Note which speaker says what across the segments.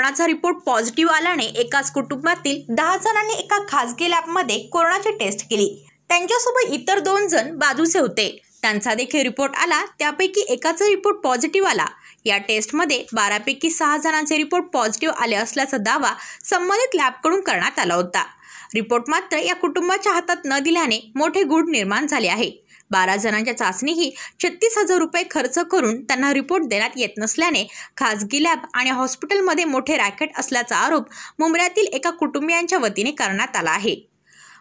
Speaker 1: कोरोनाचा report positive आल्याने एकाच कुटुंबातील 10 जणांनी एका खासगी लॅबमध्ये कोरोनाची टेस्ट केली। त्यांच्यासोबत इतर 2 जण बाजूचे होते, त्यांचा देखील रिपोर्ट आला। त्यापैकी एकाचा रिपोर्ट पॉझिटिव्ह आला। या टेस्टमध्ये 12 पैकी 6 जणांचे रिपोर्ट पॉझिटिव्ह आले असल्याचा दावा संबंधित लॅबकडून करण्यात आला होता। रिपोर्ट मात्र या कुटुंबाच्या हातात न दिल्याने मोठे गूढ निर्माण झाले आहे। 12 जणांच्या चाचणीही 36,000 रुपये खर्च करून त्यांना रिपोर्ट देण्यात येत नसल्याने खासगी लॅब आणि हॉस्पिटलमध्ये मोठे रॅकेट असल्याचा आरोप मुंब्र्यातील एका कुटुंबियांच्या वतीने करण्यात आला आहे।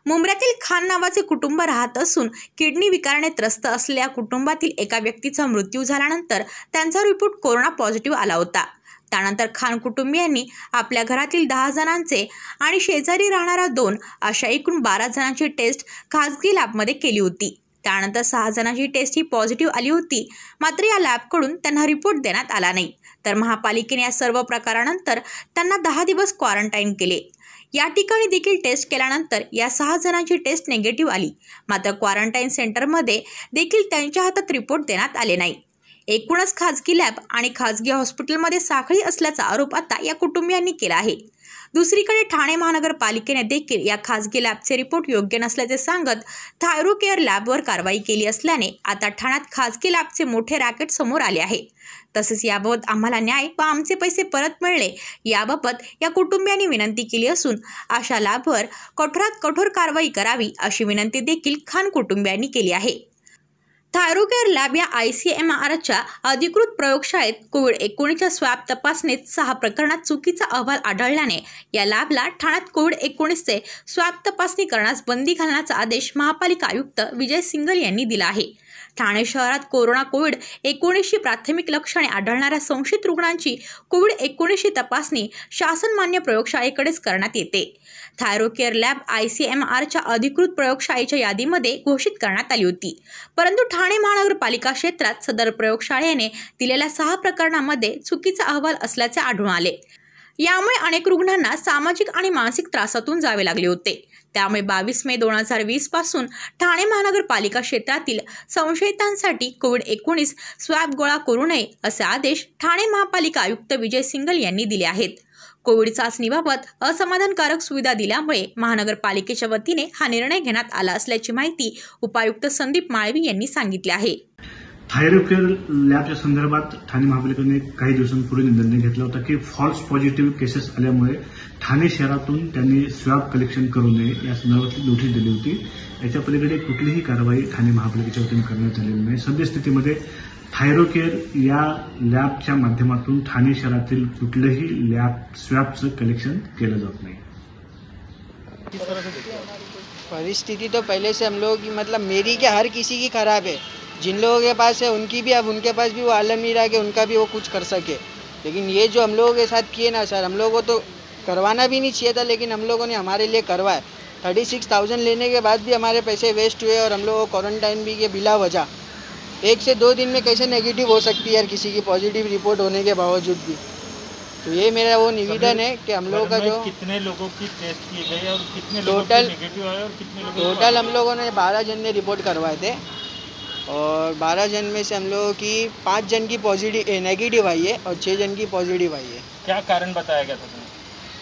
Speaker 1: मुंब्र्यातील खान नावाचे कुटुंब राहत असून किडनी विकाराने त्रस्त असलेल्या कुटुंबातील एका व्यक्तीचा मृत्यू झाल्यानंतर त्यांचा रिपोर्ट कोरोना पॉझिटिव्ह आला होता। त्यानंतर खान कुटुंबियांनी आपल्या घरातील 10 जणांचे आणि शेजारी राहणाऱ्या 2 अशा एकूण 12 जणांची टेस्ट खासगी लॅबमध्ये केली होती। त्यानंतर 6 जणांची टेस्ट ही पॉझिटिव्ह आली होती, मात्र या लॅबकडून त्यांना रिपोर्ट देण्यात आला नाही। तर महापालिकेने या सर्व प्रकारानंतर त्यांना 10 दिवस क्वारंटाईन केले। या ठिकाणी देखील टेस्ट केल्यानंतर या 6 जणांची टेस्ट निगेटिव्ह आली, मात्र क्वारंटाईन सेंटरमध्ये देखील त्यांच्या हातात रिपोर्ट देण्यात आले नाही। एकूणच खासगी लॅब आणि खासगी हॉस्पिटलमध्ये साखळी असल्याचा आरोप आता या कुटुंबियांनी केला आहे। दुसरीकडे ठाणे महानगरपालिकेने देखील या खासगी लॅबचे रिपोर्ट योग्य नसल्याचे सांगत थायरोकेअर लॅबवर कारवाई केली असल्याने आता ठाण्यात खासगी लॅबचे मोठे रॅकेट समोर आले आहे। तसेच याबाबत आम्हाला न्याय व आमचे पैसे परत मिळले याबाबत या कुटुंबियांनी विनंती केली असून अशा लॅबवर कठोरात कठोर कारवाई करावी अशी विनंती देखील खान कुटुंबियांनी केली आहे। थायरोकेअर लॅब या ICMRच्या अधिकृत प्रयोगशाळेत कोविड-19च्या स्वॅब तपासणीत 6 प्रकरणात चुकीचा अहवाल आढळल्याने या लॅबला ठाण्यात कोविड-19चे स्वॅब तपासणी करण्यास बंदी घालण्याचा आदेश महापालिका आयुक्त विजय सिंगल यांनी दिला आहे। ठाणे शहरात कोविड-19ची प्राथमिक लक्षणे आढळणाऱ्या संशयित रुग्णांची कोविड-19ची तपासणी शासनमान्य प्रयोगशाळेकडेच करण्यात येते। थायरोकेअर लॅब ICMRच्या अधिकृत प्रयोगशाळेच्या यादीमध्ये घोषित करण्यात आली होती, परंतु ठाणे महानगरपालिका क्षेत्रात सदर प्रयोगशाळेने दिलेल्या 6 प्रकरणांमध्ये चुकीचा अहवाल असल्याचे आढळून आले। यामुळे अनेक रुग्णांना सामाजिक आणि मानसिक त्रासातून जावे लागले होते। त्यामुळे 22 मे 2020 पासून ठाणे महानगरपालिका क्षेत्रातील संशयितांसाठी कोविड-19 स्वॅब गोळा करू नये असे आदेश ठाणे महापालिका आयुक्त विजय सिंगल यांनी दिले आहेत। कोविड चाचणीबाबत असमाधानकारक सुविधा दिल्यामुळे महानगरपालिकेच्या वतीने हा निर्णय घेण्यात आला असल्याची माहिती उपायुक्त संदीप माळवी यांनी सांगितले आहे।
Speaker 2: थायरोकेअर लॅबच्या संदर्भात ठाणे महापालिकेने काही दिवसांपूर्वी निर्णय घेतला होता की फॉल्स पॉझिटिव्ह केसेस आल्यामुळे ठाणे शहरातून त्यांनी स्वॅब कलेक्शन करू नये या संदर्भातली नोटीस दिली होती। याच्या पलीकडे कुठलीही कारवाई ठाणे महापालिकेच्या वतीने करण्यात आलेली नाही। सद्यस्थितीमध्ये थायरोकेअर या लॅबच्या माध्यमातून ठाणे शहरातील कुठलंही लॅब स्वॅबचं कलेक्शन केलं जात नाही।
Speaker 3: परिस्थिति तो पहले से हम लोगों की मतलब मेरी क्या हर किसी की खराब है। जिन लोगों के पास है उनकी भी, अब उनके पास भी वो आलम नहीं रहा कि उनका भी वो कुछ कर सके। लेकिन ये जो हम लोगों के साथ किए ना सर, हम लोगों को तो करवाना भी नहीं चाहिए था, लेकिन हम लोगों ने हमारे लिए करवाया। 36,000 लेने के बाद भी हमारे पैसे वेस्ट हुए और हम लोगों को क्वारंटाइन भी किए बिला वजह। 1 से 2 दिन में कैसे नेगेटिव हो सकती है यार किसी की पॉजिटिव रिपोर्ट होने के बावजूद भी। तो ये मेरा वो निवेदन है कि हम लोगों का जो
Speaker 4: कितने लोगों की टेस्ट किए गए और कितने लोगों की नेगेटिव आए और कितने लोगों
Speaker 3: टोटल हम लोगों ने 12 जन ने रिपोर्ट करवाए थे और 12 जन में से हम लोगों की 5 जन की नेगेटिव आई है और 6 जन की पॉजिटिव आई है।
Speaker 4: क्या कारण बताया गया था तुम्हें?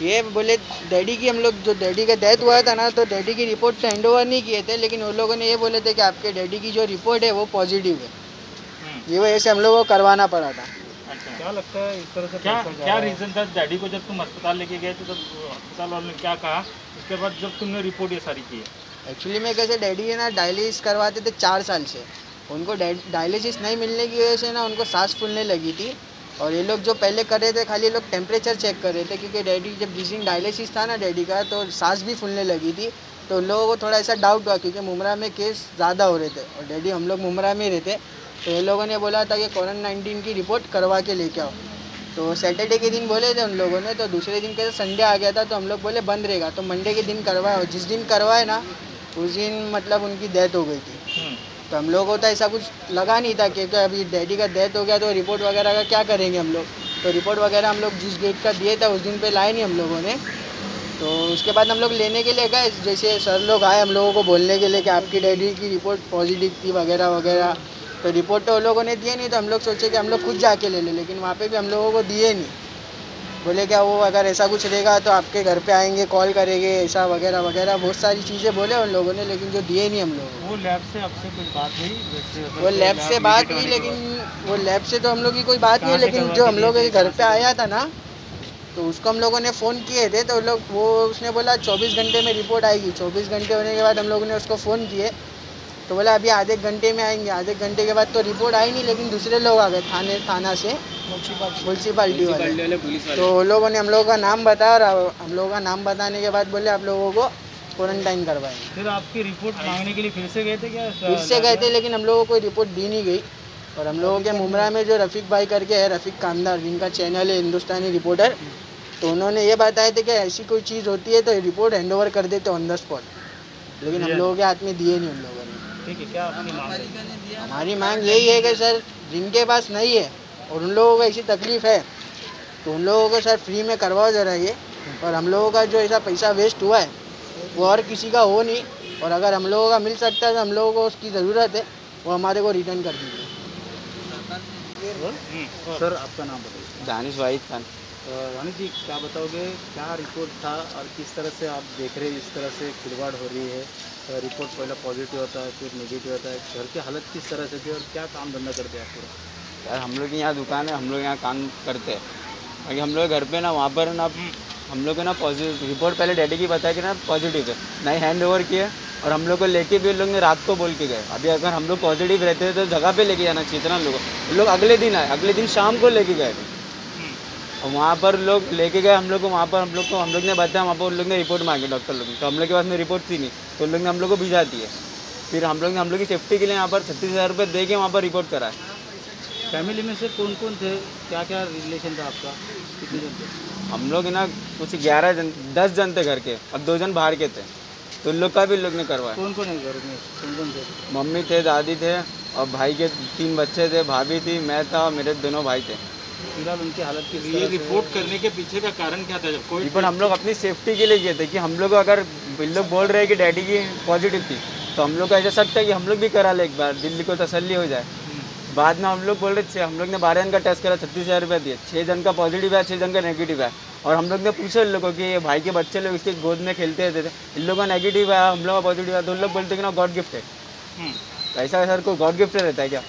Speaker 3: ये बोले डैडी की, हम लोग जो डैडी का डेथ हुआ था ना, तो डैडी की रिपोर्ट तो हैंड ओवर नहीं किए थे, लेकिन उन लोगों ने ये बोले थे कि आपके डैडी की जो रिपोर्ट है वो पॉजिटिव है। ये वजह से हम लोगों को करवाना पड़ा था।
Speaker 4: अच्छा, क्या लगता है इस तरह से क्या रीज़न था? डैडी को जब तुम अस्पताल लेके गए तो तब अस्पताल वालों ने क्या कहा? उसके बाद जब तुमने रिपोर्ट ये सारी की है?
Speaker 3: एक्चुअली में कैसे डैडी है ना डायलिसिस करवाते थे 4 साल से, उनको डायलिसिस नहीं मिलने की वजह से ना उनको सांस फूलने लगी थी। और ये लोग जो पहले कर रहे थे खाली ये लोग टेम्परेचर चेक कर रहे थे, क्योंकि डैडी जब जिस दिन डायलिसिस था ना डैडी का, तो सांस भी फूलने लगी थी। तो उन लोगों को थोड़ा ऐसा डाउट हुआ, क्योंकि मुंब्रा में केस ज़्यादा हो रहे थे और डैडी हम लोग मुंब्रा में रहते। तो ये लोगों ने बोला था कि कोविड-19 की रिपोर्ट करवा के लेके आओ। तो सैटरडे के दिन बोले थे उन लोगों ने, तो दूसरे दिन कैसे संडे आ गया था, तो हम लोग बोले बंद रहेगा, तो मंडे के दिन करवाया। जिस दिन करवाए ना उस दिन मतलब उनकी डेथ हो गई थी। तो हम लोगों को तो ऐसा कुछ लगा नहीं था, क्योंकि अभी डैडी का डेथ हो गया तो रिपोर्ट वगैरह का क्या करेंगे हम लोग। तो रिपोर्ट वगैरह हम लोग जिस डेट का दिए था उस दिन पे लाए नहीं हम लोगों ने। तो उसके बाद हम लोग लेने के लिए गए, जैसे सर लोग आए हम लोगों को बोलने के लिए कि आपकी डैडी की रिपोर्ट पॉजिटिव थी वगैरह वगैरह। तो रिपोर्ट तो उन लोगों ने दिए नहीं, तो हम लोग सोचे कि हम लोग खुद जाके ले लें, लेकिन वहाँ पे भी हम लोगों को दिए नहीं। बोले क्या वो अगर ऐसा कुछ रहेगा तो आपके घर पे आएंगे, कॉल करेंगे, ऐसा वगैरह वगैरह बहुत सारी चीज़ें बोले उन लोगों ने, लेकिन जो दिए नहीं हम लोगों को।
Speaker 4: वो लैब से आपसे कुछ बात हुई?
Speaker 3: वो लैब से बात हुई, लेकिन वो लैब से तो हम लोग की कोई बात नहीं है, लेकिन जो हम लोग के घर पे आया था ना, तो उसको हम लोगों ने फ़ोन किए थे, तो लोग वो उसने बोला 24 घंटे में रिपोर्ट आएगी। 24 घंटे होने के बाद हम लोगों ने उसको फ़ोन किए तो बोला अभी आधे घंटे में आएंगे। आधे घंटे के बाद तो रिपोर्ट आई नहीं, लेकिन दूसरे लोग आ गए थाना से, म्यूनसिपाल्टी वाले। तो वो लोगों ने हम लोगों का नाम बताया और हम लोगों का नाम बताने के बाद बोले आप लोगों को क्वारंटाइन करवाएंगे।
Speaker 4: फिर आपकी रिपोर्ट मांगने के लिए फिर से गए थे क्या?
Speaker 3: फिर से गए थे, लेकिन हम लोगों को कोई रिपोर्ट दी नहीं गई। और हम लोगों के मुमरा में जो रफ़ीक भाई करके है, रफ़ीक कामदार, जिनका चैनल है हिंदुस्तानी रिपोर्टर, तो उन्होंने ये बताया था कि ऐसी कोई चीज़ होती है तो रिपोर्ट हैंड ओवर कर देते ऑन द स्पॉट, लेकिन हम लोगों के हाथ में दिए नहीं उन लोगों ने।
Speaker 4: ठीक है, क्या आपकी मांग है?
Speaker 3: हमारी मांग यही है कि सर जिनके पास नहीं है और उन लोगों को ऐसी तकलीफ़ है तो उन लोगों को सर फ्री में करवाओ ज़रा ये, और हम लोगों का जो ऐसा पैसा वेस्ट हुआ है वो और किसी का हो नहीं, और अगर हम लोगों का मिल सकता है तो हम लोगों को उसकी ज़रूरत है, वो हमारे को रिटर्न कर दीजिए।
Speaker 4: सर आपका नाम बताइए।
Speaker 5: दानिश वाहिद खान।
Speaker 4: रानी जी, क्या बताओगे, क्या रिपोर्ट था और किस तरह से आप देख रहे हैं इस तरह से खिलवाड़ हो रही है? रिपोर्ट पहले पॉजिटिव होता है, फिर नेगेटिव होता है। घर की हालत किस तरह से थी और क्या काम धंधा करते हैं आप पूरा?
Speaker 5: यार हम लोग की यहाँ दुकान है, हम लोग यहाँ काम करते हैं, बाकी हम लोग घर पे ना, वहाँ पर ना हम लोग को ना पॉजिटिव रिपोर्ट पहले डैडी की बताया कि ना पॉजिटिव है, नहीं हैंड ओवर किए, और हम लोग को लेके भी लोग ने रात को बोल के गए। अभी अगर हम लोग पॉजिटिव रहते तो जगह पे लेके जाना चाहिए था ना लोग अगले दिन आए, अगले दिन शाम को लेके गए, और वहाँ पर लोग लेके गए हम लोग को। वहाँ पर हम लोग ने बताया, वहाँ पर उन लोग ने रिपोर्ट मांगी डॉक्टर लोग ने, तो हम लोग के पास में रिपोर्ट थी नहीं, तो उन लोग ने हम लोग को भिजा दी है। फिर हम लोग की सेफ्टी के लिए यहाँ पर 36,000 रुपये दे के वहाँ पर रिपोर्ट कराए।
Speaker 4: फैमिली में से कौन कौन थे, क्या क्या रिलेशन था आपका, कितने जन थे?
Speaker 5: हम लोग ना कुछ 10 जन थे घर के, और 2 जन बाहर के थे, तो उन लोग का भी लोग ने करवाया।
Speaker 4: कौन कौन है घर में, कौन कौन थे?
Speaker 5: मम्मी थे, दादी थे, और भाई के 3 बच्चे थे, भाभी थी, मैं था, और मेरे दोनों भाई थे।
Speaker 4: फिलहाल उनकी हालत के लिए रिपोर्ट करने के पीछे का कारण क्या था? जब कोई
Speaker 5: रिपोर्ट हम लोग अपनी सेफ्टी के लिए किए थे कि हम लोग अगर इन लोग बोल रहे हैं कि डैडी की पॉजिटिव थी, तो हम लोग को ऐसा सकता है कि हम लोग भी करा ले एक बार, दिल्ली को तसल्ली हो जाए। बाद में हम लोग बोल रहे थे, हम लोग ने 12 जन का टेस्ट करा, 36,000 रुपये दिए, 6 जन का पॉजिटिव है, 6 जन का नेगेटिव है। और हम लोग ने पूछा इन लोगों कि ये भाई के बच्चे लोग इसके गोद में खेलते रहते थे, इन लोगों का नेगेटिव है, हम लोग का पॉजिटिव है, तो उन लोग बोलते कि ना गॉड गिफ्ट है। ऐसा सर को गॉड गिफ्ट रहता है क्या?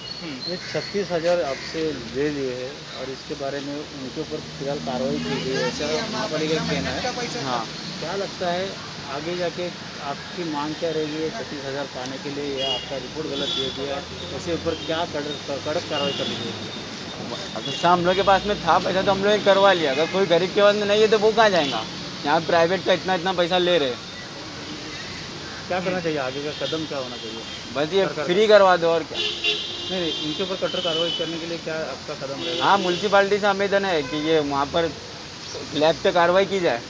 Speaker 4: ये 36,000 आपसे ले लिए हैं और इसके बारे में उनके ऊपर फिलहाल कार्रवाई की गई है, ऐसा महापालिका का कहना है।
Speaker 5: हाँ,
Speaker 4: क्या लगता है आगे जाके आपकी मांग क्या रहेगी 36,000 पाने के लिए, या आपका रिपोर्ट गलत दे दिया, उसके ऊपर क्या कड़क कार्रवाई करनी चाहिए?
Speaker 5: अच्छा हम लोग के पास में था पैसा तो हम लोग ने करवा लिया, अगर कोई गरीब के पास में नहीं है तो वो कहाँ जाएगा? यहाँ प्राइवेट का इतना पैसा ले रहे।
Speaker 4: क्या करना चाहिए, आगे का कदम क्या होना चाहिए?
Speaker 5: बस ये फ्री करवा दो, और क्या।
Speaker 4: नहीं, इनके ऊपर कठोर कार्रवाई करने के लिए क्या आपका कदम रहेगा?
Speaker 5: हाँ, म्यूनसिपाल्टी से आवेदन है कि ये वहाँ पर लैब पे कार्रवाई की जाए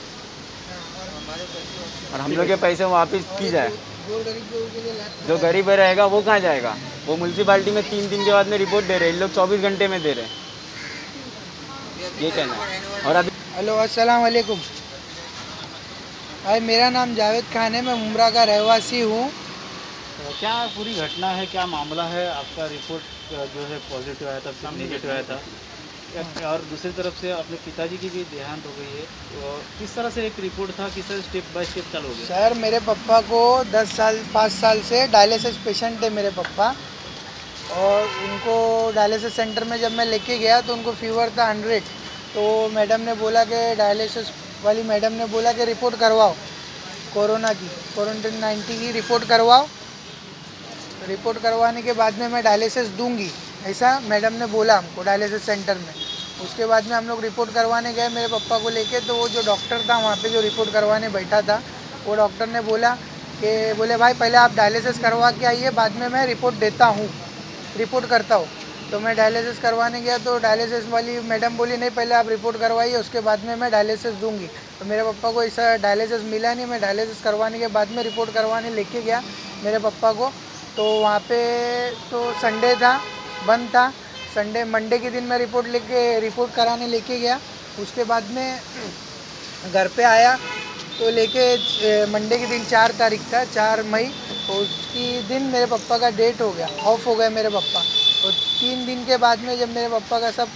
Speaker 5: और हम लोग के पैसे वापस की जाए। जो गरीब रहेगा वो कहाँ जाएगा? वो म्यूनसिपाल्टी में 3 दिन के बाद में रिपोर्ट दे रहे हैं, इन लोग 24 घंटे में दे रहे हैं, ये कहना है। और अभी
Speaker 6: हेलो, अस्सलाम वालेकुम। भाई मेरा नाम जावेद खान है, मैं मुमरा का रहवासी हूँ।
Speaker 4: क्या पूरी घटना है, क्या मामला है? आपका रिपोर्ट जो है पॉजिटिव आया था, फिर नेगेटिव आया था, और दूसरी तरफ से अपने पिताजी की भी देहांत हो गई है, तो किस तरह से एक रिपोर्ट था, किस तरह स्टेप बाय स्टेप चालू हो गया?
Speaker 6: सर मेरे पापा को 5 साल से डायलिसिस पेशेंट है मेरे पापा, और उनको डायलिसिस सेंटर में जब मैं लेके गया तो उनको फीवर था 100। तो मैडम ने बोला कि डायलिसिस वाली मैडम ने बोला कि रिपोर्ट करवाओ, कोरोना की, कोविड-19 की रिपोर्ट करवाओ, रिपोर्ट करवाने के बाद में मैं डायलिसिस दूंगी, ऐसा मैडम ने बोला हमको डायलिसिस सेंटर में। उसके बाद में हम लोग रिपोर्ट करवाने गए मेरे पापा को लेके, तो वो जो डॉक्टर था वहाँ पे जो रिपोर्ट करवाने बैठा था, वो डॉक्टर ने बोला कि बोले भाई पहले आप डायलिसिस करवा के आइए, बाद में मैं रिपोर्ट करता हूँ। तो मैं डायलिसिस करवाने गया तो डायलिसिस वाली मैडम बोली नहीं, पहले आप रिपोर्ट करवाइए, उसके बाद में मैं डायलिसिस दूंगी। तो मेरे पापा को ऐसा डायलिसिस मिला नहीं, मैं डायलिसिस करवाने के बाद में रिपोर्ट करवाने लेके गया मेरे पापा को। तो वहाँ पे तो संडे था, बंद था, मंडे के दिन मैं रिपोर्ट कराने लेके गया। उसके बाद में घर पे आया तो लेके मंडे के दिन 4 तारीख था, 4 मई, तो उसकी दिन मेरे पापा का डेट हो गया, ऑफ हो गए मेरे पापा। तो 3 दिन के बाद में जब मेरे पापा का सब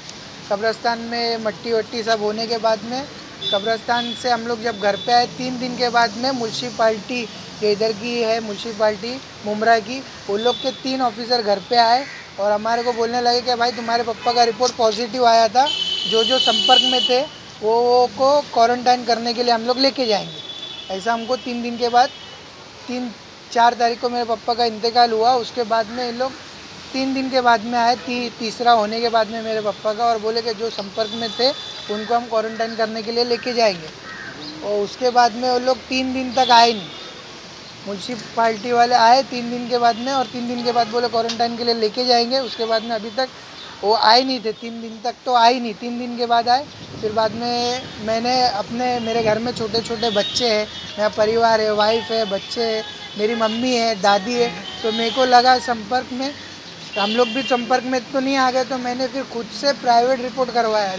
Speaker 6: कब्रिस्तान में मट्टी वट्टी सब होने के बाद में कब्रिस्तान से हम लोग जब घर पे आए 3 दिन के बाद में म्युनिसिपालिटी जो इधर की है म्युनिसिपालिटी मुमरा की, उन लोग के 3 ऑफिसर घर पे आए और हमारे को बोलने लगे कि भाई तुम्हारे पप्पा का रिपोर्ट पॉजिटिव आया था, जो संपर्क में थे वो को क्वारंटाइन करने के लिए हम लोग लेके जाएंगे। ऐसा हमको 3 दिन के बाद 4 तारीख को मेरे पापा का इंतकाल हुआ। उसके बाद में इन लोग 3 दिन के बाद में आए, तीसरा होने के बाद में मेरे पापा का, और बोले कि जो संपर्क में थे उनको हम क्वारंटाइन करने के लिए लेके जाएंगे। और उसके बाद में वो लोग 3 दिन तक आए नहीं, म्युनिसिपालिटी वाले आए 3 दिन के बाद में, और 3 दिन के बाद बोले क्वारंटाइन के लिए लेके जाएंगे। उसके बाद में अभी तक वो आए नहीं थे, 3 दिन तक तो आए नहीं, 3 दिन के बाद आए। फिर बाद में मैंने मेरे घर में छोटे छोटे बच्चे हैं, मेरा परिवार है, वाइफ है, बच्चे हैं, मेरी मम्मी है, दादी है, तो मेरे को लगा संपर्क में, तो हम लोग भी संपर्क में तो नहीं आ गए, तो मैंने फिर खुद से प्राइवेट रिपोर्ट करवाया।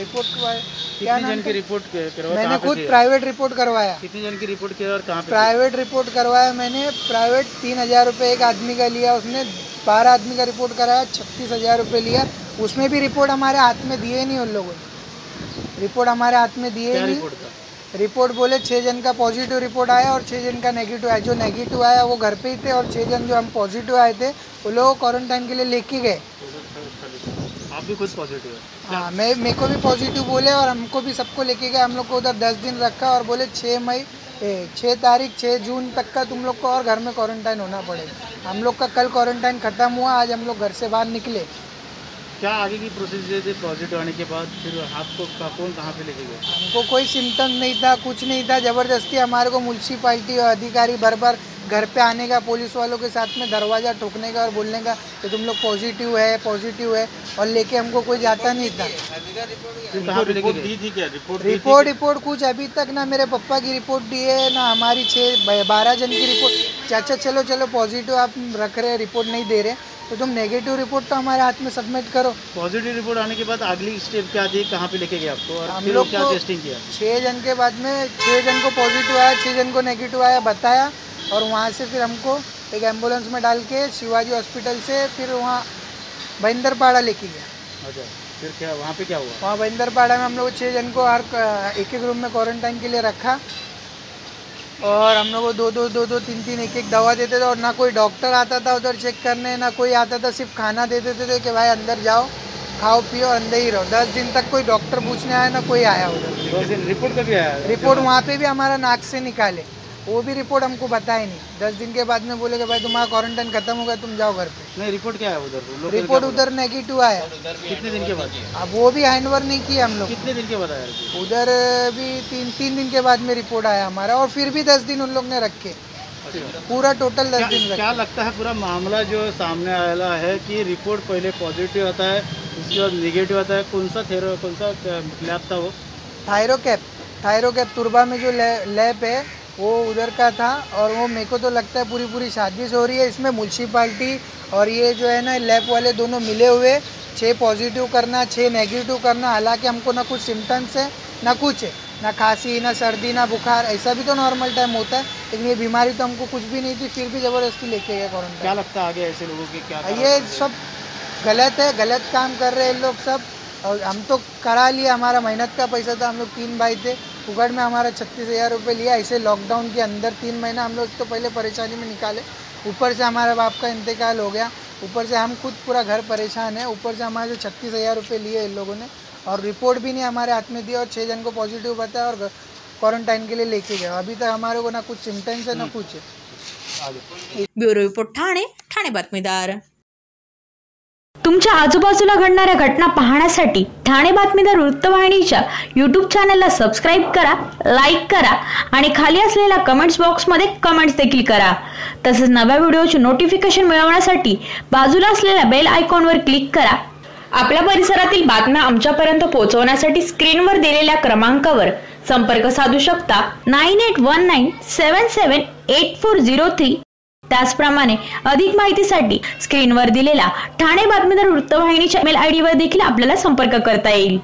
Speaker 4: क्या नाम की रिपोर्ट करवाया?
Speaker 6: मैंने खुद प्राइवेट रिपोर्ट करवाया।
Speaker 4: कितने जन की रिपोर्ट किया और कहाँ पे?
Speaker 6: प्राइवेट रिपोर्ट करवाया मैंने, प्राइवेट 3,000 रुपये एक आदमी का लिया, उसने 12 आदमी का रिपोर्ट कराया, 36,000 रुपये लिया। उसमें भी रिपोर्ट हमारे हाथ में दिए नहीं उन लोगों ने, रिपोर्ट हमारे हाथ में दिए नहीं। रिपोर्ट बोले 6 जन का पॉजिटिव रिपोर्ट आया और 6 जन का नेगेटिव आया। जो नेगेटिव आया वो घर पे ही थे, और 6 जन जो हम पॉजिटिव आए थे वो लोग क्वारंटाइन के लिए लेके गए।
Speaker 4: आप भी खुद पॉजिटिव है?
Speaker 6: हाँ, मेरे को भी पॉजिटिव बोले और हमको भी सबको लेके गए। हम लोग को उधर 10 दिन रखा और बोले 6 जून तक का तुम लोग को और घर में क्वारंटाइन होना पड़ेगा। हम लोग का कल क्वारंटाइन ख़त्म हुआ, आज हम लोग घर से बाहर निकले।
Speaker 4: क्या आगे की प्रोसीजर थी पॉजिटिव आने के बाद? फिर आपको कौन कहाँ पे लेके गए?
Speaker 6: हमको कोई सिम्टम नहीं था, कुछ नहीं था। ज़बरदस्ती हमारे को म्युनिसिपालिटी और अधिकारी बार घर पे आने का, पुलिस वालों के साथ में दरवाज़ा ठोकने का और बोलने का कि तुम लोग पॉजिटिव है, और लेके हमको कोई जाता नहीं था। रिपोर्ट कुछ अभी तक ना मेरे पापा की रिपोर्ट दी है, ना हमारी 12 जन की रिपोर्ट। चाचा चलो पॉजिटिव आप रख रहे, रिपोर्ट नहीं दे रहे, तो तुम नेगेटिव रिपोर्ट तो हमारे हाथ में सबमिट करो।
Speaker 4: पॉजिटिव रिपोर्ट आने के बाद अगली स्टेप क्या थी? कहाँ पे लेके गए आपको और
Speaker 6: हम
Speaker 4: फिर
Speaker 6: लोग
Speaker 4: क्या टेस्टिंग किया?
Speaker 6: 6 जन के बाद में 6 जन को पॉजिटिव आया, 6 जन को नेगेटिव आया, बताया, और वहाँ से फिर हमको एक एम्बुलेंस में डाल के शिवाजी हॉस्पिटल से फिर वहाँ भइंदरपाड़ा लेके गया।
Speaker 4: अच्छा, फिर क्या वहाँ पे क्या हुआ?
Speaker 6: वहाँ भइंदरपाड़ा में हम लोग 6 जन को हर एक रूम में क्वारंटाइन के लिए रखा, और हम लोग को 2 3 एक दवा देते थे, और ना कोई डॉक्टर आता था उधर चेक करने, ना कोई आता था, सिर्फ खाना दे देते थे कि भाई अंदर जाओ, खाओ पियो, अंदर ही रहो। 10 दिन तक कोई डॉक्टर पूछने आया ना कोई आया उधर।
Speaker 4: 10 दिन रिपोर्ट कभी आया?
Speaker 6: रिपोर्ट वहाँ पे भी हमारा नाक से निकाले, वो भी रिपोर्ट हमको बताए नहीं। 10 दिन के बाद में बोले कि भाई तुम्हारा क्वारंटाइन खत्म हो गया, तुम जाओ घर पे।
Speaker 4: नहीं, रिपोर्ट क्या है उधर?
Speaker 6: रिपोर्ट उधर नेगेटिव आया।
Speaker 4: कितने दिन के बाद?
Speaker 6: अब वो भी हैंडओवर नहीं किया हम लोग।
Speaker 4: कितने दिन के बाद आया?
Speaker 6: उधर भी 3 दिन के बाद में रिपोर्ट आया हमारा, और फिर भी 10 दिन उन लोग ने रखे, पूरा टोटल 10 दिन।
Speaker 4: क्या लगता है पूरा मामला जो सामने आया है कि रिपोर्ट पहले पॉजिटिव आता है, उसके बाद नेगेटिव आता है? कौन सा लैब था वो?
Speaker 6: थायरोकैप तुरबा में जो लैब है वो उधर का था, और वो मेरे को तो लगता है पूरी साजिश हो रही है इसमें। म्युनिसिपालिटी और ये जो है ना लैब वाले दोनों मिले हुए, 6 पॉजिटिव करना, 6 नेगेटिव करना। हालांकि हमको ना कुछ सिम्टम्स है, ना कुछ है, ना खांसी, ना सर्दी, ना बुखार, ऐसा भी तो नॉर्मल टाइम होता है, लेकिन ये बीमारी तो हमको कुछ भी नहीं थी, फिर भी ज़बरदस्ती लेके गए क्वारंटाइन।
Speaker 4: क्या लगता है आगे ऐसे लोगों की क्या?
Speaker 6: ये सब गलत है, गलत काम कर रहे हैं लोग सब, और हम तो करा लिया, हमारा मेहनत का पैसा था। हम लोग 3 भाई थे, उगड़ में हमारा 36,000 रुपये लिया। ऐसे लॉकडाउन के अंदर 3 महीना हम लोग तो पहले परेशानी में निकाले, ऊपर से हमारे बाप का इंतकाल हो गया, ऊपर से हम खुद पूरा घर परेशान है, ऊपर से हमारे जो 36,000 रुपये लिए इन लोगों ने, और रिपोर्ट भी नहीं हमारे हाथ में दिया, और 6 जन को पॉजिटिव बताया और क्वारंटाइन के लिए लेके गए। अभी तक हमारे को ना कुछ सिम्टम्स है ना कुछ है।
Speaker 1: ब्युरो रिपोर्ट ठाणे बातमीदार।
Speaker 7: तुमच्या आजूबाजूला घडणाऱ्या घटना पाहण्यासाठी ठाणे बातमीदार वृत्तवाहिनीच्या यूट्यूब चॅनलला सबस्क्राईब करा, लाईक करा आणि खाली असलेल्या कमेंट्स बॉक्समध्ये कमेंट्स देखील करा। तसेच नव्या व्हिडिओचे नोटिफिकेशन मिळवण्यासाठी बाजूला असलेल्या बेल आयकॉनवर क्लिक करा। आपल्या परिसरातील बातम्या आमच्यापर्यंत पोहोचवण्यासाठी स्क्रीनवर दिलेल्या क्रमांकावर संपर्क साधू शकता 9819778403। त्याचप्रमाणे अधिक माहितीसाठी स्क्रीनवर दिलेला ठाणे बातमीदार वृत्तवाहिनीच्या मेल आयडी वर देखील आपल्याला संपर्क करता येईल।